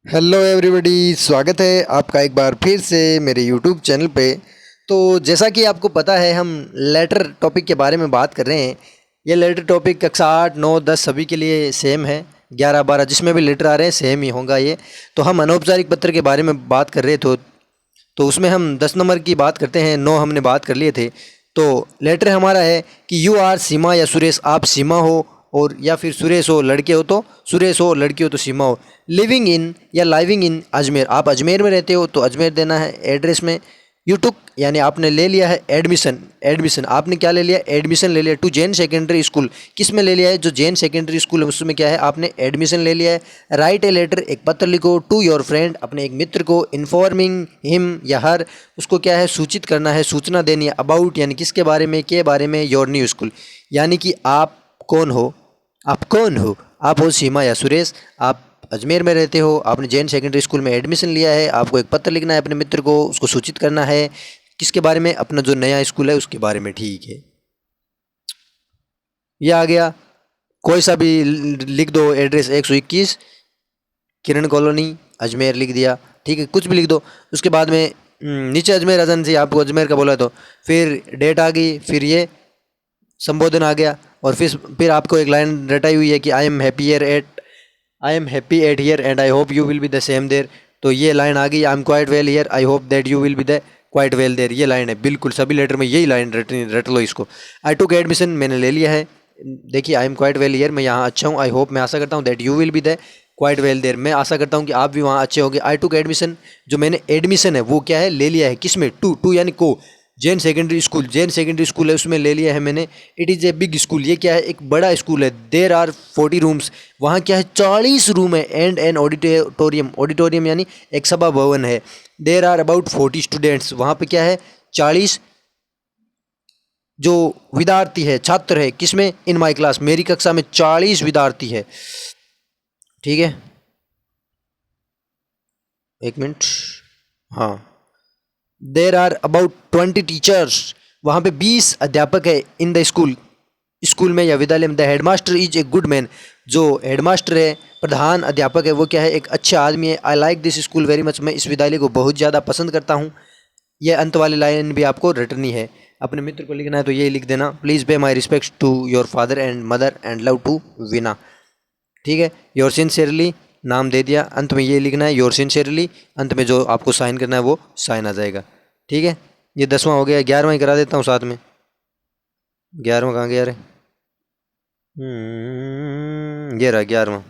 Hello everybody, स्वागत है आपका एक बार फिर से मेरे यूट्यूब चैनल पे। तो जैसा कि आपको पता है, हम लेटर टॉपिक के बारे में बात कर रहे हैं। ये लेटर टॉपिक कक्षा 8, 9, 10 सभी के लिए सेम है। 11, 12 जिसमें भी लेटर आ रहे हैं सेम ही होगा ये। तो हम अनौपचारिक पत्र के बारे में बात कर रहे थे, तो उसमें हम 10 नंबर की बात करते हैं। 9 हमने बात कर लिए थे। तो लेटर हमारा है कि यू आर सीमा या सुरेश, आप सीमा हो, और या फिर सुरेश हो लड़के हो तो सुरेश हो, लड़की हो तो सीमा हो। लिविंग इन या लाइविंग इन अजमेर, आप अजमेर में रहते हो तो अजमेर देना है एड्रेस में। यू टुक यानी आपने ले लिया है एडमिशन। एडमिशन आपने क्या ले लिया? एडमिशन ले लिया टू जैन सेकेंडरी स्कूल। किस में ले लिया है? जो जैन सेकेंडरी स्कूल है उसमें क्या है, आपने एडमिशन ले लिया है। राइट ए लेटर, एक पत्र लिखो टू योर फ्रेंड, अपने एक मित्र को। इन्फॉर्मिंग हिम या हर, उसको क्या है, सूचित करना है, सूचना देनी है। अबाउट यानी किसके बारे में, के बारे में। योर न्यू स्कूल यानी कि आप कौन हो। आप कौन हो? आप हो सीमा या सुरेश, आप अजमेर में रहते हो, आपने जैन सेकेंडरी स्कूल में एडमिशन लिया है। आपको एक पत्र लिखना है अपने मित्र को, उसको सूचित करना है किसके बारे में, अपना जो नया स्कूल है उसके बारे में। ठीक है, ये आ गया। कोई सा भी लिख दो एड्रेस, 121 किरण कॉलोनी अजमेर लिख दिया। ठीक है, कुछ भी लिख दो। उसके बाद में नीचे अजमेर एजेंसी, आपको अजमेर का बोला तो फिर डेट आ गई, फिर ये संबोधन आ गया। और फिर आपको एक लाइन रटाई हुई है कि I am happy at here and I hope you will be the same there. तो ये लाइन आ गई, I am quite well here, I hope that you will be the quite well there. ये line है, बिल्कुल सभी letter में यही लाइन रट लो इसको। आई टुक एडमिशन, मैंने ले लिया है। देखिए, आई एम क्वाइट वेल हियर, मैं यहाँ अच्छा हूँ। आई होप, मैं आशा करता हूँ, that you will be the quite well there, मैं आशा करता हूँ कि आप भी वहाँ अच्छे होंगे। आई टुक एडमिशन, जो मैंने एडमिशन है वो क्या है, ले लिया है। किस में? टू, टू यानी को। Jain secondary school, Jain secondary school है उसमें ले लिया है मैंने। It is a big school, ये क्या है, एक बड़ा स्कूल है। देर आर 40 रूम्स, वहाँ क्या है, 40 रूम है। एंड एन ऑडिटोरियम, ऑडिटोरियम यानी एक सभा भवन है। देर आर अबाउट 40 स्टूडेंट्स, वहाँ पे क्या है, 40 जो विद्यार्थी है, छात्र है। किसमें? इन माई क्लास, मेरी कक्षा में 40 विद्यार्थी है। ठीक है, एक मिनट। हाँ, देर आर अबाउट 20 टीचर्स, वहाँ पे 20 अध्यापक है। इन द स्कूल, स्कूल में या विद्यालय में। The headmaster is a good man, जो हेडमास्टर है, प्रधान अध्यापक है, वो क्या है, एक अच्छा आदमी है। I like this school very much, मैं इस विद्यालय को बहुत ज़्यादा पसंद करता हूँ। ये अंत वाली लाइन भी आपको रटनी है। अपने मित्र को लिखना है तो यही लिख देना, please pay my respects to your father and mother and love to Veena. ठीक है, योर सिंसियरली, नाम दे दिया। अंत में ये लिखना है योर सिंसियरली, अंत में जो आपको साइन करना है वो साइन आ जाएगा। ठीक है, ये 10वां हो गया। 11वां ही करा देता हूँ साथ में। 11वां कहाँ गया रे? ये रहा 11वां।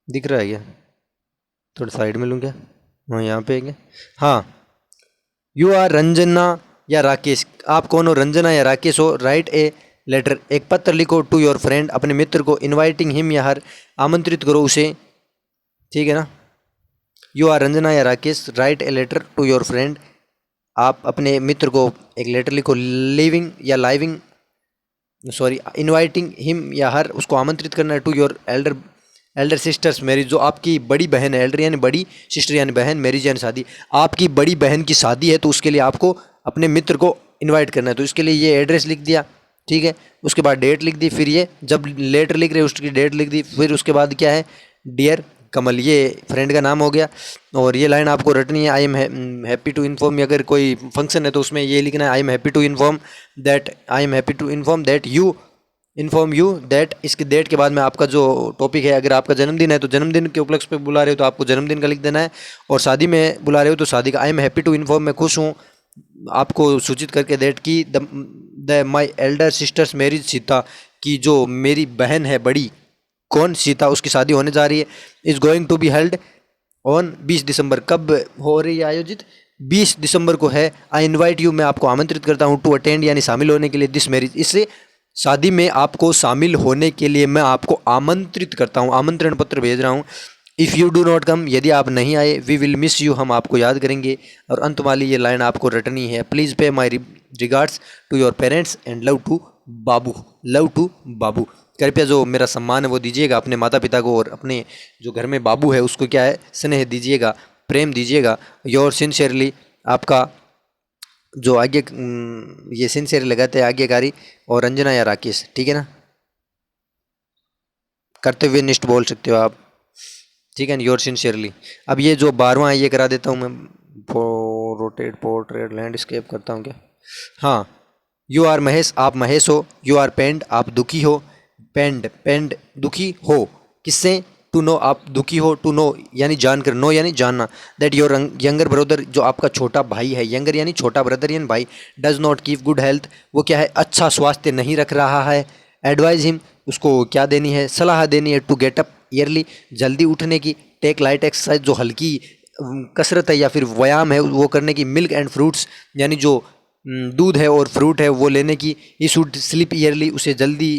दिख रहा है क्या? थोड़ा साइड में लूँ क्या? हाँ, यहाँ पे है क्या? हाँ, यू आर रंजना या राकेश, आप कौन हो, रंजना या राकेश हो। राइट ए लेटर, एक पत्र लिखो टू योर फ्रेंड, अपने मित्र को। इनवाइटिंग हिम या हर, आमंत्रित करो उसे। ठीक है ना? यू आर रंजना या Rakesh, write a letter to your friend, आप अपने मित्र को एक लेटर लिखो। लिविंग या लाइविंग, सॉरी, इनवाइटिंग हिम या हर, उसको आमंत्रित करना है। To your elder, elder sister's marriage, जो आपकी बड़ी बहन है। एल्डर यानी बड़ी, सिस्टर यानी बहन, मैरिज यानी शादी। आपकी बड़ी बहन की शादी है तो उसके लिए आपको अपने मित्र को इनवाइट करना है, तो इसके लिए ये एड्रेस लिख दिया। ठीक है, उसके बाद डेट लिख दी। फिर ये जब लेटर लिख रहे उसकी डेट लिख दी। फिर उसके बाद क्या है, डियर कमल, ये फ्रेंड का नाम हो गया। और ये लाइन आपको रटनी है, I am happy to inform. अगर कोई फंक्शन है तो उसमें ये लिखना है, I am happy to inform that, I am happy to inform that you, inform you that. इसके डेट के बाद में आपका जो टॉपिक है, अगर आपका जन्मदिन है तो जन्मदिन के उपलक्ष्य पे बुला रहे हो तो आपको जन्मदिन का लिख देना है। और शादी में बुला रहे हो तो शादी का। I am happy to inform, मैं खुश हूँ आपको सूचित करके, दैट की the my elder sister's marriage Sita, की जो मेरी बहन है बड़ी, कौन, सीता, उसकी शादी होने जा रही है। Is going to be held on 20 December, कब हो रही है आयोजित? 20 दिसंबर को है। आई इनवाइट यू, मैं आपको आमंत्रित करता हूँ। टू अटेंड यानी शामिल होने के लिए। दिस मैरिज, इससे शादी में आपको शामिल होने के लिए मैं आपको आमंत्रित करता हूँ, आमंत्रण पत्र भेज रहा हूँ। If you do not come, यदि आप नहीं आए, वी विल मिस यू, हम आपको याद करेंगे। और अंत वाली ये लाइन आपको रटनी है, please pay my regards to your parents and love to Babu, love to Babu. कृपया जो मेरा सम्मान है वो दीजिएगा अपने माता पिता को, और अपने जो घर में बाबू है उसको क्या है, स्नेह दीजिएगा, प्रेम दीजिएगा। योर सिंसियरली, आपका जो आगे ये सिंसियर लगाते हैं आज्ञाकारी, और रंजना या राकेश। ठीक है ना? करते हुए निष्ठ बोल सकते हो आप, ठीक है, योर सिंसियरली। अब ये जो 12वां है ये करा देता हूँ मैं, रोटेट पोर्ट्रेट लैंडस्केप करता हूँ क्या, हाँ। यू आर महेश, आप महेश हो। यू आर पेंड, आप दुखी हो। पेंड, पेंड दुखी हो किससे, टू नो, आप दुखी हो, टू नो यानी जानकर, नो यानी जानना, दैट योर यंगर ब्रदर, जो आपका छोटा भाई है, यंगर यानी छोटा, ब्रदर यानी भाई, does not keep good health, वो क्या है, अच्छा स्वास्थ्य नहीं रख रहा है। एडवाइज हिम, उसको क्या देनी है, सलाह देनी है, टू गेट अप ईयरली, जल्दी उठने की। टेक लाइट एक्सरसाइज, जो हल्की कसरत है या फिर व्यायाम है वो करने की। मिल्क एंड फ्रूट्स, यानी जो दूध है और फ्रूट है वो लेने की। ही शुड स्लीप ईयरली, उसे जल्दी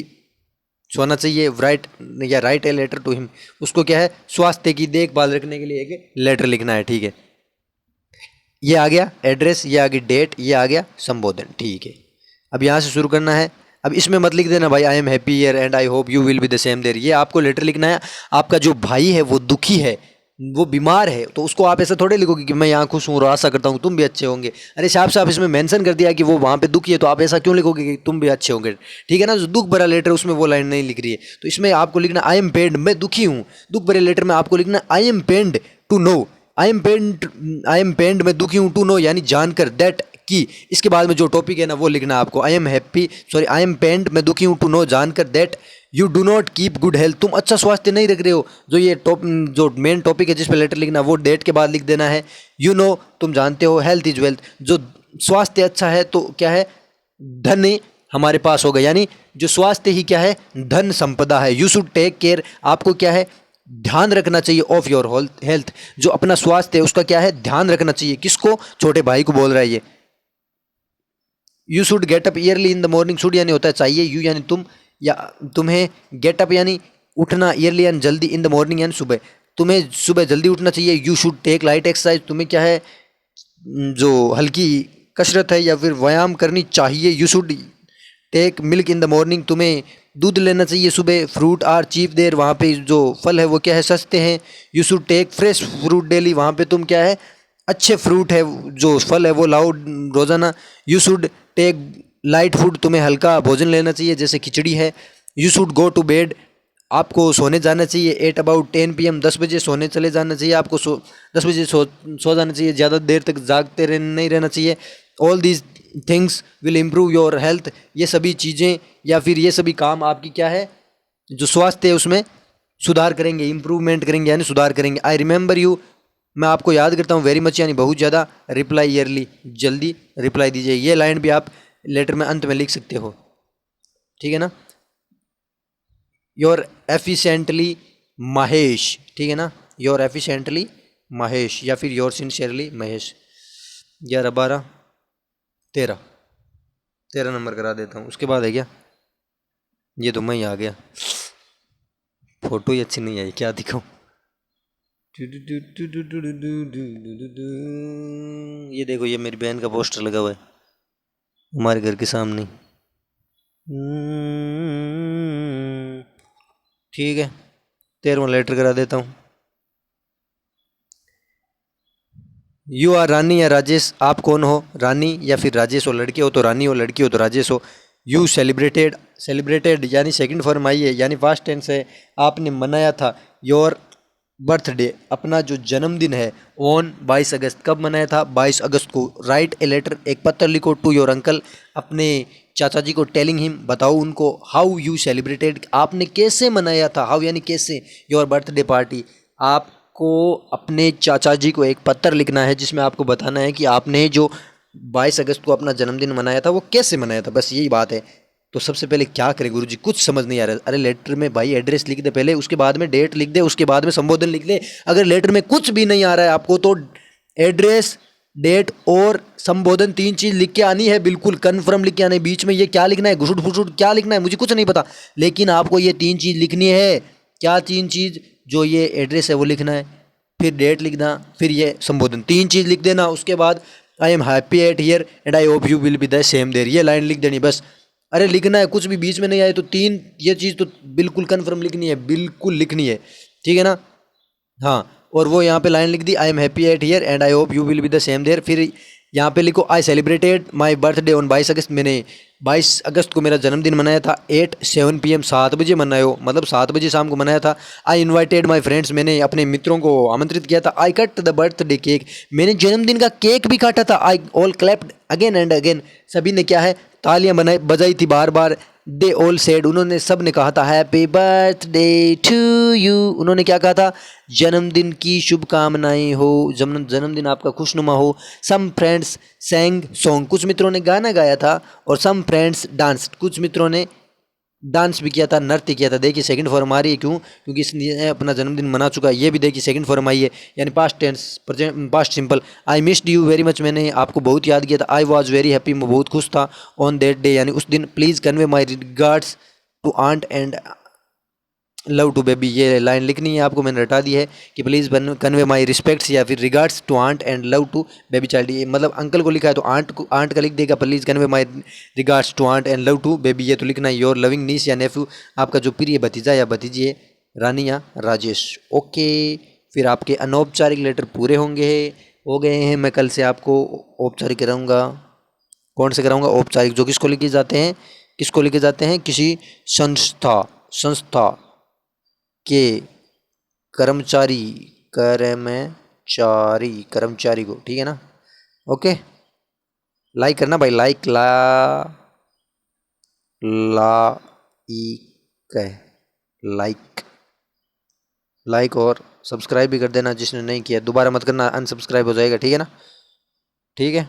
सोना चाहिए। राइट या write a letter to him, उसको क्या है, स्वास्थ्य की देखभाल रखने के लिए एक लेटर लिखना है, ठीक है। ये आ गया एड्रेस, ये आ गई डेट, ये आ गया संबोधन, ठीक है। अब यहाँ से शुरू करना है। अब इसमें मत लिख देना भाई I am happy year and I hope you will be the same there, ये आपको लेटर लिखना है। आपका जो भाई है वो दुखी है, वो बीमार है, तो उसको आप ऐसा थोड़े लिखोगे कि मैं यहाँ खुश हूँ और आशा करता हूँ तुम भी अच्छे होंगे। अरे साहब साहब इसमें मेंशन कर दिया कि वो वहाँ पे दुखी है, तो आप ऐसा क्यों लिखोगे कि तुम भी अच्छे होंगे, ठीक है ना। जो दुख भरा लेटर उसमें वो लाइन नहीं लिख रही है, तो इसमें आपको लिखना आई एम पेंड, मैं दुखी हूँ। दुख भरे लेटर में आपको लिखना I am pained to know, I am pained मैं दुखी हूँ, टू नो यानी जानकर, दैट की, इसके बाद में जो टॉपिक है ना वो लिखना है आपको। I am happy, sorry I am pained मैं दुखी हूँ, टू नो जानकर, that you do not keep good health, तुम अच्छा स्वास्थ्य नहीं रख रहे हो। जो ये जो मेन टॉपिक है जिस पे लेटर लिखना वो डेट के बाद लिख देना है। यू नो, तुम जानते हो, हेल्थ इज वेल्थ, जो स्वास्थ्य अच्छा है तो क्या है, धन हमारे पास होगा, यानी जो स्वास्थ्य ही क्या है, धन संपदा है। यू शुड टेक केयर, आपको क्या है, ध्यान रखना चाहिए, ऑफ योर हेल्थ, जो अपना स्वास्थ्य है उसका क्या है, ध्यान रखना चाहिए। किसको, छोटे भाई को बोल रहा है ये। You should get up yearly in the morning, should यानी होता है चाहिए, यू यानी तुम या तुम्हें, गेट अप यानी उठना, ईयरली यानी जल्दी, इन द मॉर्निंग यानी सुबह, तुम्हें सुबह जल्दी उठना चाहिए। You should take light exercise, तुम्हें क्या है, जो हल्की कसरत है या फिर व्यायाम करनी चाहिए। You should take milk in the morning, तुम्हें दूध लेना चाहिए सुबह। फ्रूट आर चीप देर, वहाँ पे जो फल है वो क्या है, सस्ते हैं। You should take fresh fruit daily, वहाँ पे तुम क्या है, अच्छे फ्रूट है, जो फल है वो लाओ रोज़ाना। You should take light food, तुम्हें हल्का भोजन लेना चाहिए जैसे खिचड़ी है। You should go to bed, आपको सोने जाना चाहिए। एट अबाउट 10 PM, 10 बजे सोने चले जाना चाहिए आपको। 10 बजे सो जाना चाहिए, ज़्यादा देर तक जागते नहीं रहना चाहिए। All these things will improve your health, ये सभी चीज़ें या फिर ये सभी काम आपकी क्या है, जो स्वास्थ्य है उसमें सुधार करेंगे, इम्प्रूवमेंट करेंगे यानी सुधार करेंगे। आई रिमेंबर यू, मैं आपको याद करता हूँ, वेरी मच यानी बहुत ज़्यादा। रिप्लाई ईयरली, जल्दी रिप्लाई दीजिए। ये लाइन भी आप लेटर में अंत में लिख सकते हो, ठीक है ना। योर एफिशिएंटली महेश, ठीक है ना, योर एफिशिएंटली महेश या फिर योर सिंसियरली महेश। 11 12 13, 13 नंबर करा देता हूँ। उसके बाद है क्या, ये तो मैं ही आ गया, फोटो ही अच्छी नहीं आई, क्या दिखाऊँ। ये देखो, ये मेरी बहन का पोस्टर लगा हुआ है हमारे घर के सामने। ठीक है, 13वां लेटर करा देता हूँ। यू आर रानी या राजेश, आप कौन हो, रानी या फिर राजेश हो। लड़के हो तो रानी हो, लड़की हो तो राजेश हो। यू सेलिब्रेटेड, सेलिब्रेटेड यानी सेकंड फॉर्म आई है, यानी पास्ट टेंस है, आपने मनाया था। योर बर्थडे, अपना जो जन्मदिन है, ऑन 22 अगस्त, कब मनाया था, 22 अगस्त को। राइट ए लेटर, एक पत्र लिखो, टू योर अंकल, अपने चाचा जी को। टेलिंग हिम, बताओ उनको। हाउ यू सेलिब्रेटेड, आपने कैसे मनाया था। हाउ यानी कैसे, योर बर्थडे पार्टी। आपको अपने चाचा जी को एक पत्र लिखना है जिसमें आपको बताना है कि आपने जो 22 अगस्त को अपना जन्मदिन मनाया था वो कैसे मनाया था, बस यही बात है। तो सबसे पहले क्या करें गुरुजी, कुछ समझ नहीं आ रहा। अरे लेटर में भाई एड्रेस लिख दे पहले, उसके बाद में डेट लिख दे, उसके बाद में संबोधन लिख दे। अगर लेटर में कुछ भी नहीं आ रहा है आपको तो एड्रेस, डेट और संबोधन, 3 चीज लिख के आनी है, बिल्कुल कन्फर्म लिख के आनी है। बीच में ये क्या लिखना है, घुसुट फुसुट क्या लिखना है मुझे कुछ नहीं पता, लेकिन आपको ये 3 चीज लिखनी है। क्या 3 चीज, जो ये एड्रेस है वो लिखना है, फिर डेट लिखना, फिर ये संबोधन, 3 चीज लिख देना। उसके बाद I am happy at here and I hope you will be the same there, ये लाइन लिख देनी बस। अरे लिखना है, कुछ भी बीच में नहीं आए तो 3 ये चीज़ तो बिल्कुल कन्फर्म लिखनी है, बिल्कुल लिखनी है, ठीक है ना। हाँ, और वो यहाँ पे लाइन लिख दी, I am happy at here and I hope you will be the same there. फिर यहाँ पे लिखो I celebrated my birthday on 22 August. मैंने 22 अगस्त को मेरा जन्मदिन मनाया था। 8:07 PM 7 बजे मनायो, मतलब 7 बजे शाम को मनाया था। आई इन्वाइटेड माई फ्रेंड्स, मैंने अपने मित्रों को आमंत्रित किया था। I cut the birthday cake, मैंने जन्मदिन का केक भी काटा था। I all clapped again and again, सभी ने क्या है तालियां बनाई बजाई थी बार बार। दे ऑल सेड, उन्होंने सब ने कहा था हैप्पी बर्थडे टू यू, उन्होंने क्या कहा था जन्मदिन की शुभकामनाएं हो, जन्मदिन आपका खुशनुमा हो। सम फ्रेंड्स सैंग सॉन्ग, कुछ मित्रों ने गाना गाया था। और सम फ्रेंड्स डांस, कुछ मित्रों ने डांस भी किया था, नृत्य किया था। देखिए सेकंड फॉर्म आ रही है, क्यों? क्योंकि इसने अपना जन्मदिन मना चुका है। ये भी देखिए सेकंड फॉर्म आई है, यानी past tense, present past simple. I missed you very much, मैंने आपको बहुत याद किया था। आई वॉज वेरी हैप्पी, मैं बहुत खुश था। ऑन दैट डे, यानी उस दिन। Please convey my regards to aunt and love to baby, ये लाइन लिखनी है आपको, मैंने रटा दी है कि प्लीज़ कन्वे माई रिस्पेक्ट्स या फिर regards to aunt and love to baby child. ये मतलब अंकल को लिखा है तो आंट को, आंट का लिख देगा please convey my regards to aunt and love to baby, ये तो लिखना है योर लविंग नीस या नेफ्यू, आपका जो प्रिय भतीजा या भतीजी है रानी या राजेश। ओके, फिर आपके अनौपचारिक लेटर पूरे होंगे, हो गए हैं। मैं कल से आपको औपचारिक कराऊंगा। कौन से कराऊंगा? औपचारिक, जो किसको लिखे जाते हैं, किसको लिखे जाते हैं? किसी संस्था के कर्मचारी, कर्मचारी को, ठीक है ना? ओके, लाइक करना भाई, लाइक लाइक लाइक और सब्सक्राइब भी कर देना जिसने नहीं किया। दोबारा मत करना, अनसब्सक्राइब हो जाएगा, ठीक है ना? ठीक है।